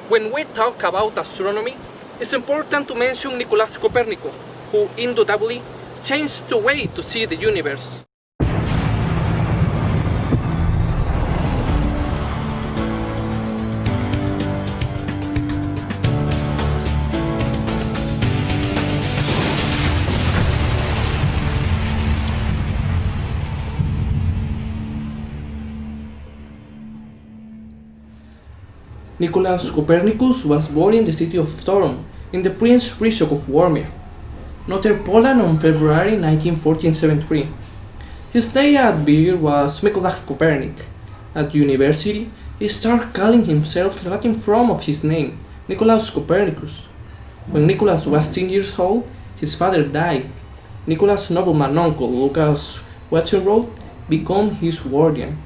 When we talk about astronomy, it's important to mention Nicolaus Copernicus, who undoubtedly changed the way to see the universe. Nicolaus Copernicus was born in the city of Toron, in the Prince Region of Warmia, northern Poland on February 19, 1473. His day at birth was Nicolaus Copernicus. At university, he started calling himself the Latin form of his name, Nicolaus Copernicus. When Nicolaus was 10 years old, his father died. Nicolaus' nobleman uncle, Lucas Wattenroth, became his guardian.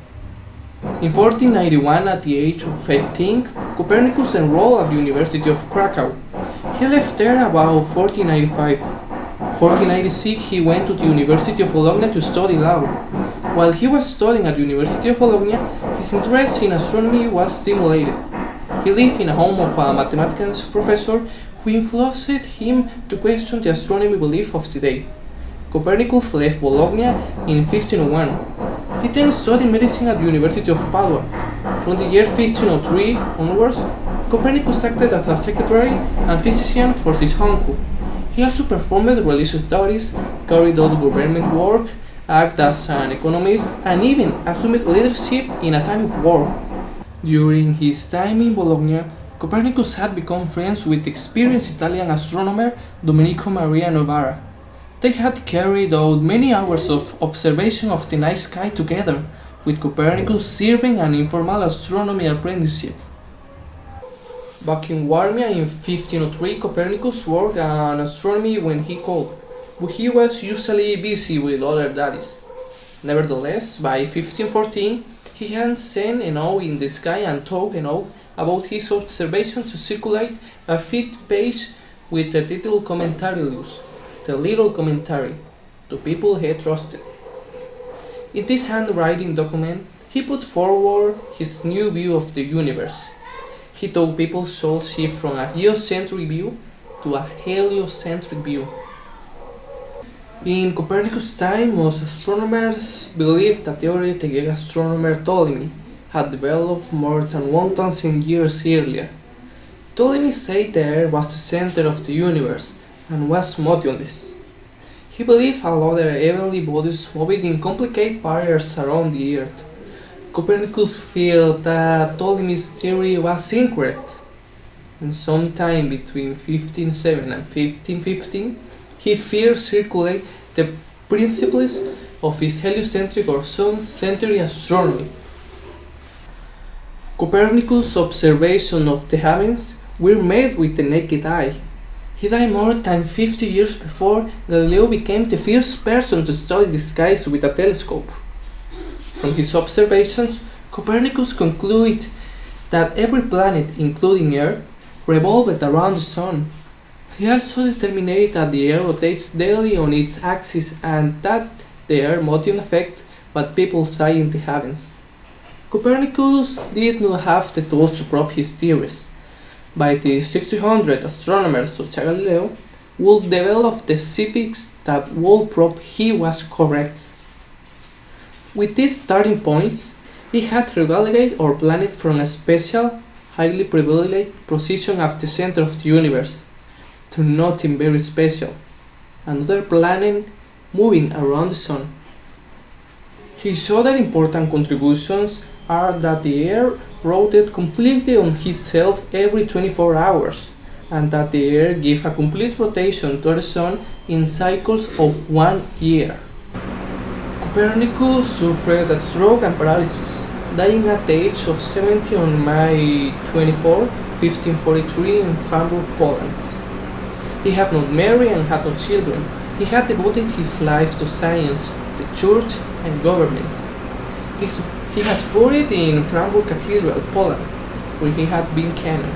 In 1491, at the age of 18, Copernicus enrolled at the University of Krakow. He left there about 1495. 1496, he went to the University of Bologna to study law. While he was studying at the University of Bologna, his interest in astronomy was stimulated. He lived in a home of a mathematics professor who influenced him to question the astronomy belief of the day. Copernicus left Bologna in 1501. He then studied medicine at the University of Padua. From the year 1503 onwards, Copernicus acted as a secretary and physician for his uncle. He also performed religious duties, carried out government work, acted as an economist, and even assumed leadership in a time of war. During his time in Bologna, Copernicus had become friends with the experienced Italian astronomer Domenico Maria Novara. They had carried out many hours of observation of the night sky together, with Copernicus serving an informal astronomy apprenticeship. Back in Warmia in 1503, Copernicus worked on astronomy when he could, but he was usually busy with other duties. Nevertheless, by 1514, he had seen enough in the sky and talked enough about his observations to circulate a feed page with the title Commentarius, the little commentary, to people he trusted. In this handwriting document, he put forward his new view of the universe. He told people should shift from a geocentric view to a heliocentric view. In Copernicus' time, most astronomers believed that the theoretic astronomer Ptolemy had developed more than 1,000 years earlier. Ptolemy said the Earth was the center of the universe and was motionless. He believed all other heavenly bodies moved in complicated patterns around the Earth. Copernicus felt that Ptolemy's theory was incorrect, and sometime between 1507 and 1515, he first circulated the principles of his heliocentric or sun-centered astronomy. Copernicus' observations of the heavens were made with the naked eye. He died more than 50 years before Galileo became the first person to study the skies with a telescope. From his observations, Copernicus concluded that every planet, including Earth, revolved around the Sun. He also determined that the Earth rotates daily on its axis and that the Earth motion affects what people see in the heavens. Copernicus did not have the tools to prove his theories. By the 1600s, astronomers such as Galileo would develop the specifics that would prove he was correct. With these starting points, he had relegated our planet from a special, highly privileged position at the center of the universe to nothing very special, another planet moving around the Sun. His other important contributions are that the Earth rotated completely on itself every 24 hours, and that the Earth gave a complete rotation to the Sun in cycles of 1 year. Copernicus suffered a stroke and paralysis, dying at the age of 70 on May 24, 1543 in Hamburg, Poland. He had not married and had no children. He had devoted his life to science, the church, and government. He was buried in Hamburg Cathedral, Poland, where he had been canon.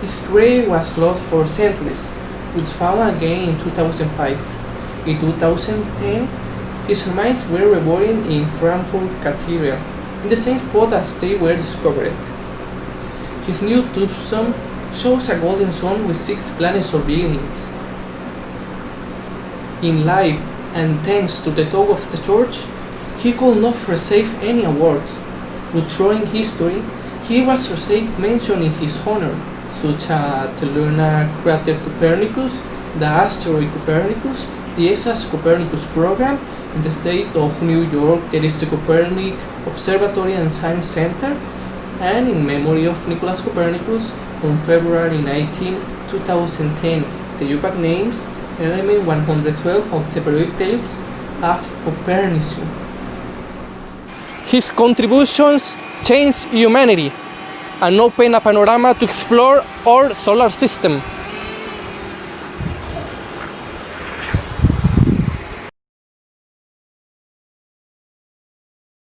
His grave was lost for centuries, but found again in 2005. In 2010, his remains were reborn in Frankfurt Cathedral, in the same spot as they were discovered. His new tombstone shows a golden sun with 6 planets orbiting it. In life, and thanks to the talk of the church, he could not receive any awards, but throughout history, he was received mention in his honor, such as the lunar crater Copernicus, the asteroid Copernicus, the ESA's Copernicus program. In the state of New York, there is the Copernicus Observatory and Science Center, and in memory of Nicolaus Copernicus, on February 19, 2010, the UPAC names element 112 of the periodic tables of Copernicus. His contributions changed humanity and opened a panorama to explore our solar system.